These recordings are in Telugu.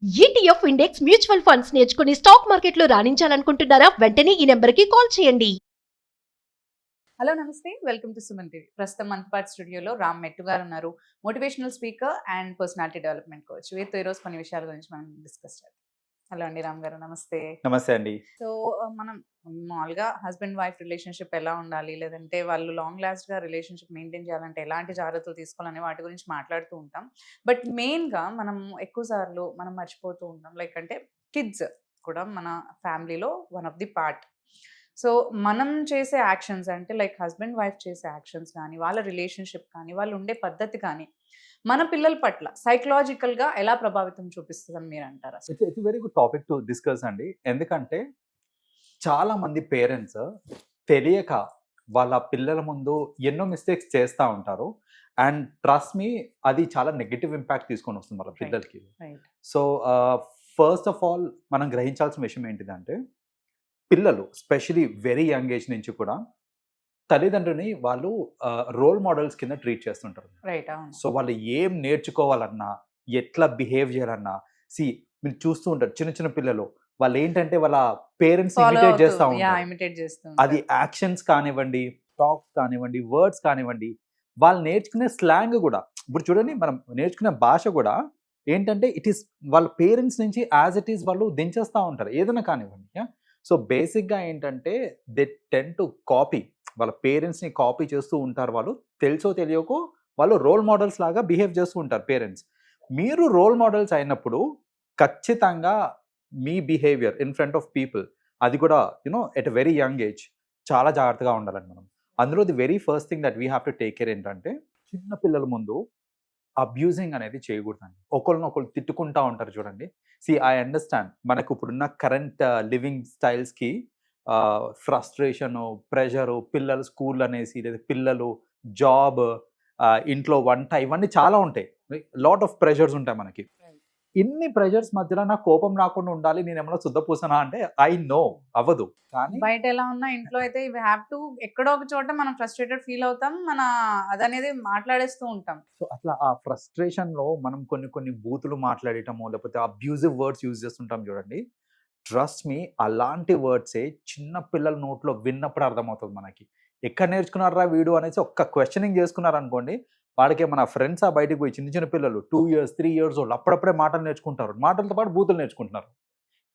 ఈటీఎఫ్ ఇండెక్స్ మ్యూచువల్ ఫండ్స్ నేర్చుకుని స్టాక్ మార్కెట్లో రాణించాలనుకుంటున్నారా? వెంటనే ఈ నెంబర్కి కాల్ చేయండి. హలో నమస్తే, వెల్కమ్ టు సుమన్ టీవీ. ప్రస్తుతం మనతో పాటు స్టూడియోలో రామ్ మెట్టు గారు ఉన్నారు. Motivational speaker and personality development coach. వీరితో ఈరోజు కొన్ని విషయాల గురించి మనం డిస్కస్ చేద్దాం. హలో అండి రామ్ గారు, నమస్తే. నమస్తే అండి. సో మనం మామూలుగా హస్బెండ్ వైఫ్ రిలేషన్షిప్ ఎలా ఉండాలి, లేదంటే వాళ్ళు లాంగ్ లాస్ట్ గా రిలేషన్షిప్ మెయింటైన్ చేయాలంటే ఎలాంటి జాగ్రత్తలు తీసుకోవాలనే వాటి గురించి మాట్లాడుతూ ఉంటాం. బట్ మెయిన్ గా మనం ఎక్కువ సార్లు మనం మర్చిపోతూ ఉంటాం. లైక్ అంటే కిడ్స్ కూడా మన ఫ్యామిలీలో one of the part. So మనం చేసే యాక్షన్స్ అంటే లైక్ హస్బెండ్ వైఫ్ చేసే యాక్షన్స్ కానీ, వాళ్ళ రిలేషన్షిప్ కానీ, వాళ్ళు ఉండే పద్ధతి కానీ మన పిల్లల పట్ల సైకలాజికల్గా ఎలా ప్రభావితం చూపిస్తుందని మీరు అంటారా? It's very good topic to discuss అండి. ఎందుకంటే చాలా మంది పేరెంట్స్ తెలియక వాళ్ళ పిల్లల ముందు ఎన్నో మిస్టేక్స్ చేస్తూ ఉంటారు. అండ్ ట్రస్ట్ మీ, అది చాలా నెగిటివ్ ఇంపాక్ట్ తీసుకొని వస్తుంది వాళ్ళ పిల్లలకి. Right. So first of all మనం గ్రహించాల్సిన విషయం ఏంటిదంటే, పిల్లలు స్పెషలీ వెరీ యంగ్ ఏజ్ నుంచి కూడా తల్లిదండ్రుని వాళ్ళు రోల్ మోడల్స్ కింద ట్రీట్ చేస్తుంటారు. రైట్, అవును. సో వాళ్ళు ఏం నేర్చుకోవాలన్నా, ఎట్లా బిహేవ్ చేయాలన్నా, మీరు చూస్తూ ఉంటారు చిన్న చిన్న పిల్లలు, వాళ్ళు ఏంటంటే వాళ్ళ పేరెంట్స్ ఇమిటేట్ చేస్తూ ఉంటారు. ఇమిటేట్ చేస్తూ అది యాక్షన్స్ కానివ్వండి, టాక్స్ కానివ్వండి, వర్డ్స్ కానివ్వండి, వాళ్ళు నేర్చుకునే స్లాంగ్ కూడా. ఇప్పుడు చూడండి, మనం నేర్చుకునే భాష కూడా ఏంటంటే ఇట్ ఈస్ వాళ్ళ పేరెంట్స్ నుంచి యాజ్ ఇట్ ఈస్ వాళ్ళు దించేస్తూ ఉంటారు, ఏదైనా కానివ్వండి. సో బేసిక్గా ఏంటంటే దే టెన్ టు కాపీ, వాళ్ళ పేరెంట్స్ని కాపీ చేస్తూ ఉంటారు. వాళ్ళు తెలుసో తెలియకో వాళ్ళు రోల్ మోడల్స్ లాగా బిహేవ్ చేస్తూ ఉంటారు పేరెంట్స్. మీరు రోల్ మోడల్స్ అయినప్పుడు ఖచ్చితంగా మీ behaviour in front of people, అది కూడా at a very young age చాలా జాగ్రత్తగా ఉండాలండి మనం. అందులో the very first thing that we have to take care ఏంటంటే, చిన్న పిల్లల ముందు అబ్యూజింగ్ అనేది చేయకూడదండి. ఒకళ్ళు తిట్టుకుంటా ఉంటారు చూడండి. ఐ అండర్స్టాండ్, మనకు ఇప్పుడున్న కరెంట్ లివింగ్ స్టైల్స్కి ఫ్రస్ట్రేషను, ప్రెషరు, పిల్లలు స్కూల్ అనేసి, లేదా పిల్లలు జాబ్, ఇంట్లో వంట, ఇవన్నీ చాలా ఉంటాయి. లాట్ ఆఫ్ ప్రెషర్స్ ఉంటాయి మనకి. ఇన్ని ప్రెషర్స్ మధ్యలో నాకు కోపం రాకుండా ఉండాలి, నేను ఏమన్నా శుద్ధపూసనా అంటే ఐ నో అవ్వదు. కానీ బయట ఎలా ఉన్నా ఇంట్లో అయితే ఇవి హ్యావ్ టు ఎక్కడో ఒక చోట మనం ఫ్రస్ట్రేటెడ్ ఫీల్ అవుతాం, మన అదనేది మాట్లాడేస్తూ ఉంటాం. సో అట్లా ఆ ఫ్రస్ట్రేషన్ లో మనం కొన్ని బూతులు మాట్లాడటము, లేకపోతే అబ్యూజివ్ వర్డ్స్ యూజ్ చేస్తుంటాం చూడండి. ట్రస్ట్ మీ, అలాంటి వర్డ్సే చిన్న పిల్లల నోట్లో విన్నప్పుడు అర్థమవుతుంది మనకి. ఎక్కడ నేర్చుకున్నారా వీడు అనేసి ఒక్క క్వశ్చనింగ్ చేసుకున్నారు అనుకోండి, వాడికి మన ఫ్రెండ్స్ బయటకు పోయి చిన్న చిన్న పిల్లలు 2 years 3 years ఓల్డ్ అప్పుడప్పుడే మాటలు నేర్చుకుంటారు, మాటలతో పాటు బూతులు నేర్చుకుంటున్నారు.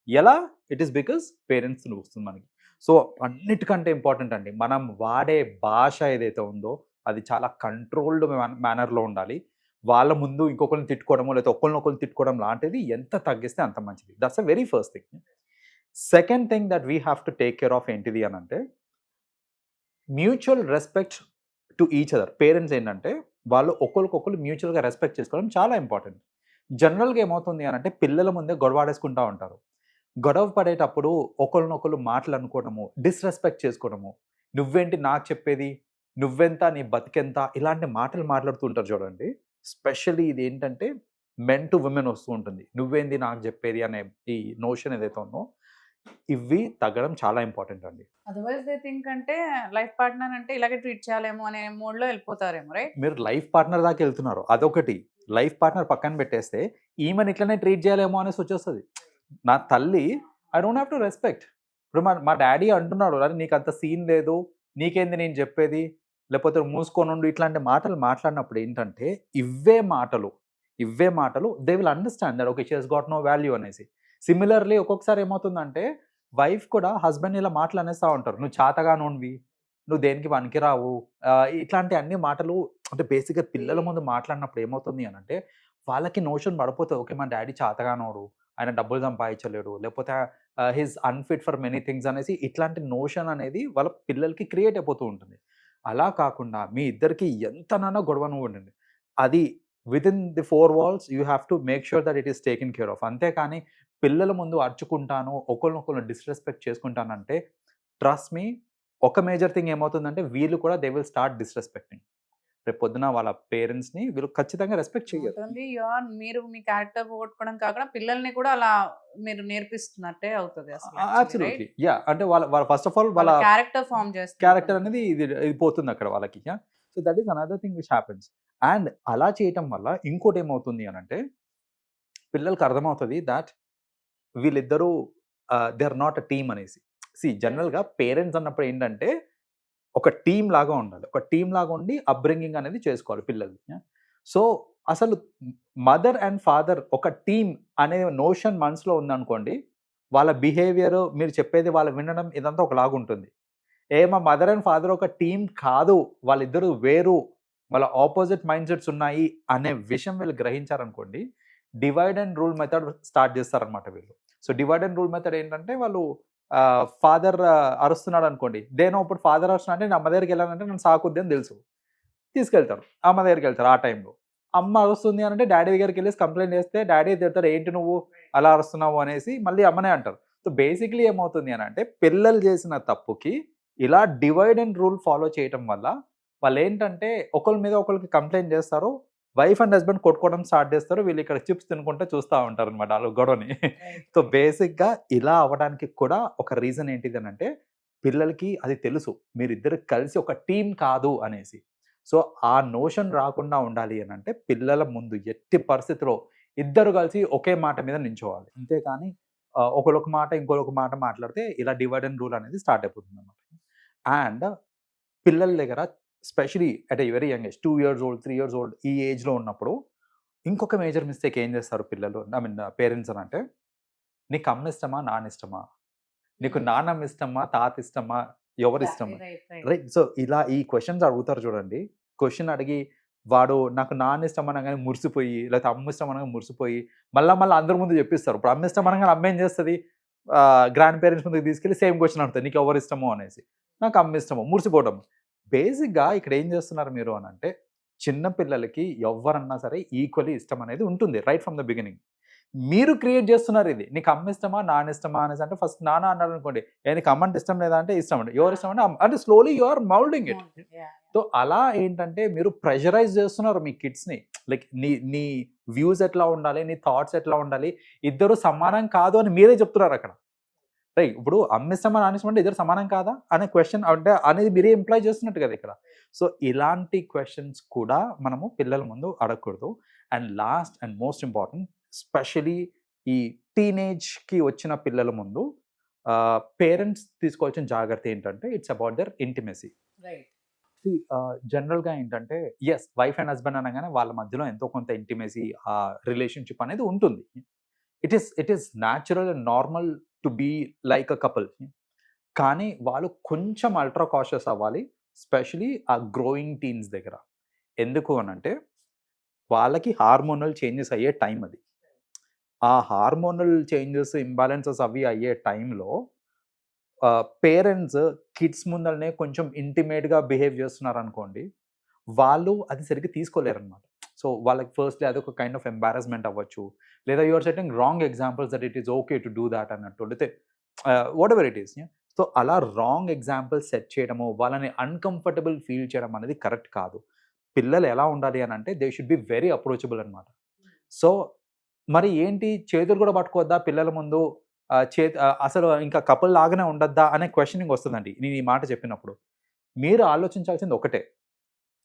ఎలా? ఇట్ ఈస్ బికాస్ పేరెంట్స్ వస్తుంది మనకి. సో అన్నిటికంటే ఇంపార్టెంట్ అండి, మనం వాడే భాష ఏదైతే ఉందో అది చాలా కంట్రోల్డ్ మేనర్లో ఉండాలి. వాళ్ళ ముందు ఇంకొకరిని తిట్టుకోవడమో, లేదా ఒకరినొకరిని తిట్టుకోవడం లాంటిది ఎంత తగ్గిస్తే అంత మంచిది. That's a very first thing. Second thing that we have to take care of ఏంటిది అని అంటే, mutual respect to each other. Parents ఏంటంటే వాళ్ళు ఒకరికొకరు మ్యూచువల్గా రెస్పెక్ట్ చేసుకోవడం చాలా ఇంపార్టెంట్. జనరల్గా ఏమవుతుంది అని అంటే, పిల్లల ముందే గొడవాడేసుకుంటూ ఉంటారు. గొడవ పడేటప్పుడు ఒకరినొకరు మాటలు అనుకోవడము, డిస్రెస్పెక్ట్ చేసుకోవడము, నువ్వేంటి నాకు చెప్పేది, నువ్వెంత, నీ బతికెంత, ఇలాంటి మాటలు మాట్లాడుతూ ఉంటారు చూడండి. స్పెషల్లీ ఇది ఏంటంటే మెన్ టు విమెన్ వస్తూ ఉంటుంది, నువ్వేంది నాకు చెప్పేది అనే ఈ నోషన్ ఏదైతే ఉందో, ఇవి తగ్గడం చాలా ఇంపార్టెంట్ అండి. అదర్వైజ్ దే థింక్ అంటే లైఫ్ పార్ట్నర్ అంటే ఇలాగే ట్రీట్ చేయాలేమో అనే మోడ్లో వెళ్ళిపోతారేమో, రైట్? మీరు లైఫ్ పార్ట్నర్ దాకా వెళ్తున్నారు, అదొకటి. లైఫ్ పార్ట్నర్ పక్కన పెట్టేస్తే ఈమెను ఇట్లనే ట్రీట్ చేయాలేమో అనేసి వచ్చేస్తుంది. నా తల్లి, I don't have to respect. ఇప్పుడు మా డాడీ అంటున్నాడు, అరే నీకు అంత సీన్ లేదు, నీకేంది నేను చెప్పేది, లేకపోతే మూసుకొని ఉండు, ఇట్లాంటి మాటలు మాట్లాడినప్పుడు ఏంటంటే ఇవే మాటలు they will understand that okay, she has got no value అనేసి. సిమిలర్లీ ఒక్కొక్కసారి ఏమవుతుందంటే, వైఫ్ కూడా హస్బెండ్ ఇలా మాటలు అనేస్తూ ఉంటారు, నువ్వు చాతగానోనివి, నువ్వు దేనికి పనికిరావు, ఇట్లాంటి అన్ని మాటలు. అంటే బేసిక్గా పిల్లల ముందు మాట్లాడినప్పుడు ఏమవుతుంది అని అంటే, వాళ్ళకి నోషన్ పడిపోతుంది, ఓకే మా డాడీ చాతగానోడు, ఆయన డబ్బులు సంపాదించలేడు, లేకపోతే his unfit for many things అనేసి, ఇట్లాంటి నోషన్ అనేది వాళ్ళ పిల్లలకి క్రియేట్ అయిపోతూ ఉంటుంది. అలా కాకుండా మీ ఇద్దరికి ఎంతనైనా గొడవను ఉండండి, అది within the 4 walls you have to make sure that it is taken care of. అంతేకాని పిల్లల ముందు అరుచుకుంటాను, ఒకరినొకరు డిస్రెస్పెక్ట్ చేసుకుంటానంటే, ట్రస్ట్ మీ, ఒక మేజర్ థింగ్ ఏమవుతుందంటే వీళ్ళు కూడా దే విల్ స్టార్ట్ డిస్రెస్పెక్టింగ్. రేపు పొద్దున వాళ్ళ పేరెంట్స్ని వీళ్ళు ఖచ్చితంగా రెస్పెక్ట్ చేయరు. మీరు మీ క్యారెక్టర్ పోగొట్టుకోవడం కాకుండా పిల్లల్ని కూడా అలా మీరు నేర్పిస్తున్నట్టే అవుతుంది అసలు. Absolutely yeah. అంటే వాళ్ళ ఫస్ట్ ఆఫ్ ఆల్ వాళ్ళ క్యారెక్టర్ ఫామ్ చేస్తారు. క్యారెక్టర్ అనేది ఇది పోతుంది అక్కడ వాళ్ళకి. So that is another thing which happens. And అలా చేయటం వల్ల ఇంకోటి ఏమవుతుంది అని అంటే, పిల్లలకి అర్థమవుతుంది దాట్ వీళ్ళిద్దరూ they are not a team అనేసి. జనరల్గా పేరెంట్స్ అన్నప్పుడు ఏంటంటే ఒక టీం లాగా ఉండాలి, ఒక టీం లాగా ఉండి అప్బ్రింగింగ్ అనేది చేసుకోవాలి పిల్లల్ని. సో అసలు మదర్ అండ్ ఫాదర్ ఒక టీం అనే నోషన్ మనసులో ఉందనుకోండి, వాళ్ళ బిహేవియర్, మీరు చెప్పేది వాళ్ళు వినడం, ఇదంతా ఒకలాగా ఉంటుంది. మా మదర్ అండ్ ఫాదర్ ఒక టీం కాదు, వాళ్ళిద్దరూ వేరు, వాళ్ళ ఆపోజిట్ మైండ్ సెట్స్ ఉన్నాయి అనే విషయం వీళ్ళు గ్రహించారనుకోండి, divide and rule method start చేస్తారనమాట వీళ్ళు. So divide and rule method ఏంటంటే, వాళ్ళు ఫాదర్ అరుస్తున్నాడు అనుకోండి, ఇప్పుడు ఫాదర్ అరుస్తున్నా అంటే అమ్మ దగ్గరికి వెళ్ళాలంటే నన్ను సాకుద్ది అని తెలుసు, తీసుకెళ్తారు, అమ్మ దగ్గరికి వెళ్తారు. ఆ టైంలో అమ్మ అరుస్తుంది అని అంటే డాడీ దగ్గరికి వెళ్ళేసి కంప్లైంట్ చేస్తే డాడీ తిడతారు, ఏంటి నువ్వు అలా అరుస్తున్నావు అనేసి, మళ్ళీ అమ్మనే అంటారు. సో బేసిక్లీ ఏమవుతుంది అని అంటే, పిల్లలు చేసిన తప్పుకి ఇలా డివైడ్ అండ్ రూల్ ఫాలో చేయటం వల్ల వాళ్ళు ఏంటంటే ఒకరి మీద ఒకరికి కంప్లైంట్ చేస్తారు, వైఫ్ అండ్ హస్బెండ్ కొట్టుకోవడం స్టార్ట్ చేస్తారు, వీళ్ళు ఇక్కడ చిప్స్ తినుకుంటే చూస్తూ ఉంటారు అనమాట వాళ్ళు గొడవని. సో బేసిక్గా ఇలా అవ్వడానికి కూడా ఒక రీజన్ ఏంటిది అని అంటే, పిల్లలకి అది తెలుసు మీరిద్దరు కలిసి ఒక టీం కాదు అనేసి. సో ఆ నోషన్ రాకుండా ఉండాలి అని అంటే, పిల్లల ముందు ఎట్టి పరిస్థితిలో ఇద్దరు కలిసి ఒకే మాట మీద నించోవాలి. అంతేకాని ఒకరొక మాట ఇంకొక మాట మాట్లాడితే ఇలా డివైడ్ అండ్ రూల్ అనేది స్టార్ట్ అయిపోతుంది అనమాట. అండ్ పిల్లల దగ్గర especially at a very young age, 2 years old 3 years old ఈ ఏజ్లో ఉన్నప్పుడు ఇంకొక మేజర్ మిస్టేక్ ఏం చేస్తారు పిల్లలు, పేరెంట్స్ అని అంటే, నీకు అమ్మ ఇష్టమా నాన్న ఇష్టమా, నీకు నాన్నమ్మ ఇష్టమా తాత ఇష్టమా ఎవరు ఇష్టమా, రైట్? సో ఇలా ఈ క్వశ్చన్స్ అడుగుతారు చూడండి. క్వశ్చన్ అడిగి వాడు నాకు నాన్న ఇష్టం అనగానే మురిసిపోయి, లేకపోతే అమ్మ ఇష్టం అనగా మురిసిపోయి మళ్ళీ అందరి ముందు చెప్పిస్తారు. ఇప్పుడు అమ్మ ఇష్టం అనగానే అమ్మ ఏం చేస్తుంది, గ్రాండ్ పేరెంట్స్ ముందుకు తీసుకెళ్ళి సేమ్ క్వశ్చన్ అడుగుతుంది, నీకు ఎవరు ఇష్టమో అనేసి. నాకు అమ్మ ఇష్టమో, మురిసిపోవడం. బేసిక్గా ఇక్కడ ఏం చేస్తున్నారు మీరు అని అంటే, చిన్న పిల్లలకి ఎవరన్నా సరే ఈక్వల్లీ ఇష్టం అనేది ఉంటుంది రైట్ ఫ్రమ్ ద బిగినింగ్. మీరు క్రియేట్ చేస్తున్నారు ఇది, నీకు అమ్మ ఇష్టమా నాన్న ఇష్టమా అనేసి. అంటే ఫస్ట్ నాన్న అన్నాడు అనుకోండి, నీకు అమ్మ అంటే ఇష్టం లేదా అంటే ఇష్టం అంటే, ఎవరు ఇష్టం అంటే అంటే slowly you are moulding it. So అలా ఏంటంటే మీరు ప్రెషరైజ్ చేస్తున్నారు మీ కిడ్స్ని. లైక్ నీ వ్యూస్ ఎట్లా ఉండాలి, నీ థాట్స్ ఎట్లా ఉండాలి, ఇద్దరు సమానం కాదు అని మీరే చెప్తున్నారు అక్కడ, రైట్? ఇప్పుడు అమ్మ ఇష్టమా నాన్న ఇష్టం అంటే ఇద్దరు సమానం కాదా అనే క్వశ్చన్ అంటే అనేది మీరే ఎంప్లాయ్ చేస్తున్నట్టు కదా ఇక్కడ. సో ఇలాంటి క్వశ్చన్స్ కూడా మనము పిల్లల ముందు అడగకూడదు. And last and most important, especially ఈ టీనేజ్కి వచ్చిన పిల్లల ముందు పేరెంట్స్ తీసుకోవాల్సిన జాగ్రత్త ఏంటంటే, ఇట్స్ అబౌట్ దర్ ఇంటిమెసీ. జనరల్గా ఏంటంటే, ఎస్ వైఫ్ అండ్ హస్బెండ్ అనగానే వాళ్ళ మధ్యలో ఎంతో కొంత ఇంటిమెసీ, ఆ రిలేషన్షిప్ అనేది ఉంటుంది. It is natural and normal to be like a couple. కానీ వాళ్ళు కొంచెం అల్ట్రా కాషియస్ అవ్వాలి, స్పెషలీ ఆ గ్రోయింగ్ టీన్స్ దగ్గర. ఎందుకు అని అంటే, వాళ్ళకి హార్మోనల్ చేంజెస్ అయ్యే టైం అది. ఆ హార్మోనల్ చేంజెస్ ఇంబ్యాలెన్సెస్ అవి అయ్యే టైంలో పేరెంట్స్ కిడ్స్ ముందరనే కొంచెం ఇంటిమేట్గా బిహేవ్ చేస్తున్నారు అనుకోండి, వాళ్ళు అది సరిగ్గా తీసుకోలేరు అనమాట. సో వాళ్ళకి ఫస్ట్లీ అదొక కైండ్ ఆఫ్ ఎంబారస్మెంట్ అవ్వచ్చు, లేదా you're setting wrong examples that it is okay to do that అన్నట్టు, లేకపోతే whatever it is. So అలా రాంగ్ ఎగ్జాంపుల్స్ సెట్ చేయడము, వాళ్ళని అన్కంఫర్టబుల్ ఫీల్ చేయడం అనేది కరెక్ట్ కాదు. పిల్లలు ఎలా ఉండాలి అని అంటే, they should be very approachable అనమాట. సో మరి ఏంటి, చేతులు కూడా పట్టుకోవద్దా పిల్లల ముందు, అసలు ఇంకా కపుల్ లాగానే ఉండద్దా అనే క్వశ్చనింగ్ వస్తుందండి నేను ఈ మాట చెప్పినప్పుడు. మీరు ఆలోచించాల్సింది ఒకటే,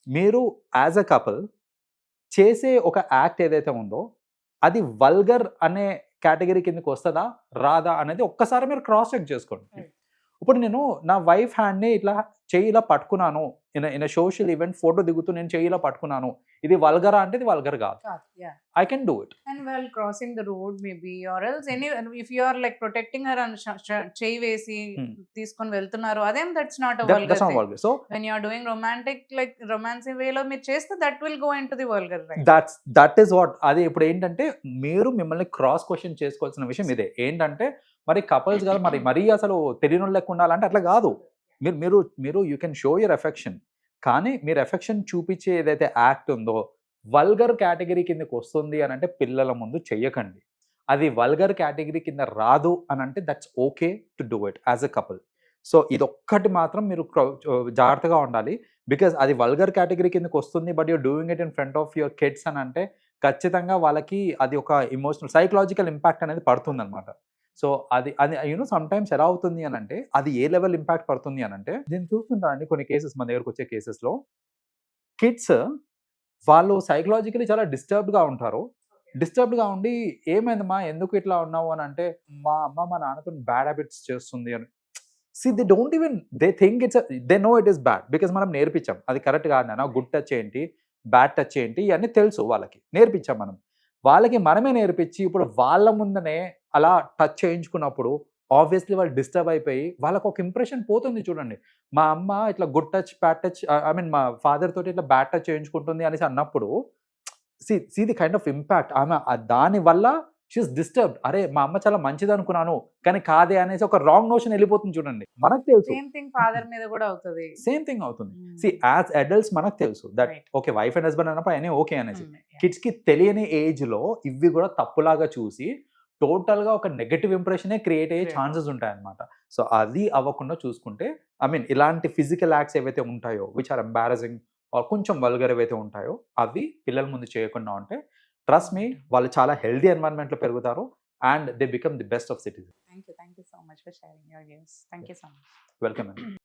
మీరు యాజ్ అ కపుల్ చేసే ఒక యాక్ట్ ఏదైతే ఉందో అది వల్గర్ అనే కేటగిరీ కిందకి వస్తుందా రాదా అనేది ఒక్కసారి మీరు క్రాస్ చెక్ చేసుకోండి. ఇప్పుడు నేను నా వైఫ్ హ్యాండ్ని ఇట్లా చెయ్యి ఇలా పట్టుకున్నాను, ఇన్ సోషల్ ఈవెంట్ ఫోటో దిగుతూ నేను చెయ్యి ఇలా పట్టుకున్నాను, ఇది వల్గరా అంటే ఇది వల్గర్ కాదు. I can do it. And while crossing the road maybe, or else if you are like protecting her and చెయ్యి వేసి తీసుకొని వెళ్తున్నారు, అదేం that's not a vulgar thing. vulgar. So when you are doing romantic like romancing way లో మీరు చేస్తే that will go into the vulgar, right? that is what. అది ఇప్పుడు ఏంటంటే, మీరు మిమ్మల్ని క్రాస్ క్వశ్చన్ చేసుకోవాల్సిన విషయం ఇదే. ఏంటంటే మరి కపుల్స్ కదా, మరీ అసలు తెలియని లెక్క ఉండాలంటే అట్లా కాదు. మీరు you can show your affection, కానీ మీరు ఎఫెక్షన్ చూపించే ఏదైతే యాక్ట్ ఉందో వల్గర్ కేటగిరీ కిందకి వస్తుంది అని అంటే పిల్లల ముందు చెయ్యకండి. అది వల్గర్ కేటగిరీ కింద రాదు అని అంటే that's okay to do it as a couple. So ఇదొక్కటి మాత్రం మీరు జాగ్రత్తగా ఉండాలి. బికాజ్ అది వల్గర్ కేటగిరీ కిందకి వస్తుంది, but you're doing it in front of your kids అని అంటే ఖచ్చితంగా వాళ్ళకి అది ఒక ఇమోషనల్ సైకలాజికల్ ఇంపాక్ట్ అనేది పడుతుంది అనమాట. సో అది సమ్ టైమ్స్ ఎలా అవుతుంది అని అంటే, అది ఏ లెవెల్ ఇంపాక్ట్ పడుతుంది అని అంటే, నేను చూస్తుంటానండి కొన్ని కేసెస్, మన దగ్గరకు వచ్చే కేసెస్లో కిడ్స్ వాళ్ళు సైకలాజికలీ చాలా డిస్టర్బ్డ్గా ఉంటారు, డిస్టర్బ్డ్గా ఉండి ఏమైందమ్మా ఎందుకు ఇట్లా ఉన్నావు అని అంటే మా అమ్మ మా నాన్నతో బ్యాడ్ హ్యాబిట్స్ చేస్తుంది అని. See they don't even they think it's they know it is bad because మనం నేర్పించాం అది కరెక్ట్ కాదు నాన్న, గుడ్ టచ్ ఏంటి బ్యాడ్ టచ్ ఏంటి ఇవన్నీ తెలుసు వాళ్ళకి, నేర్పించాం మనం. వాళ్ళకి మనమే నేర్పించి ఇప్పుడు వాళ్ళ ముందనే అలా టచ్ చేయించుకున్నప్పుడు ఆబ్వియస్లీ వాళ్ళు డిస్టర్బ్ అయిపోయి వాళ్ళకి ఒక ఇంప్రెషన్ పోతుంది. చూడండి, మా అమ్మ ఇట్లా good touch bad touch I mean మా ఫాదర్ తోటి ఇట్లా బ్యాడ్ టచ్ చేయించుకుంటుంది అనేసి అన్నప్పుడు see the kind of impact ఆమె దాని వల్ల షీఈస్ డిస్టర్బ్డ్. అరే మా అమ్మ చాలా మంచిది అనుకున్నాను కానీ కాదే అనేసి ఒక రాంగ్ నోషన్ వెళ్ళిపోతుంది. చూడండి, మనకు తెలుసు సేమ్ థింగ్ ఫాదర్ మీద కూడా అవుతుంది. సేమ్ థింగ్ అవుతుంది. సి యాజ్ అడల్ట్స్ మనకు తెలుసు that Right. Okay wife and husband అన్నప్పుడు అయినా ఓకే అనేసి. Yeah. కిడ్స్ కి తెలియని ఏజ్ లో ఇవి కూడా తప్పులాగా చూసి టోటల్ గా ఒక నెగటివ్ ఇంప్రెషనే క్రియేట్ అయ్యే Create. ఛాన్సెస్ ఉంటాయి అన్నమాట. సో అది అవ్వకుండా చూసుకుంటే ఐ మీన్ ఇలాంటి ఫిజికల్ యాక్ట్స్ ఏవైతే ఉంటాయో విచ్ ఆర్ ఎంబారసింగ్ ఆర్ కొంచెం వల్గర్ ఏవైతే ఉంటాయో అవి పిల్లల ముందు చేయకుండా ఉంటే ట్రస్ట్ మీ వాళ్ళు చాలా హెల్దీ ఎన్వైరన్మెంట్ లో పెరుగుతారు and they become the best of citizen. Thank you so much for sharing your views. Thank you so much. Welcome అండి.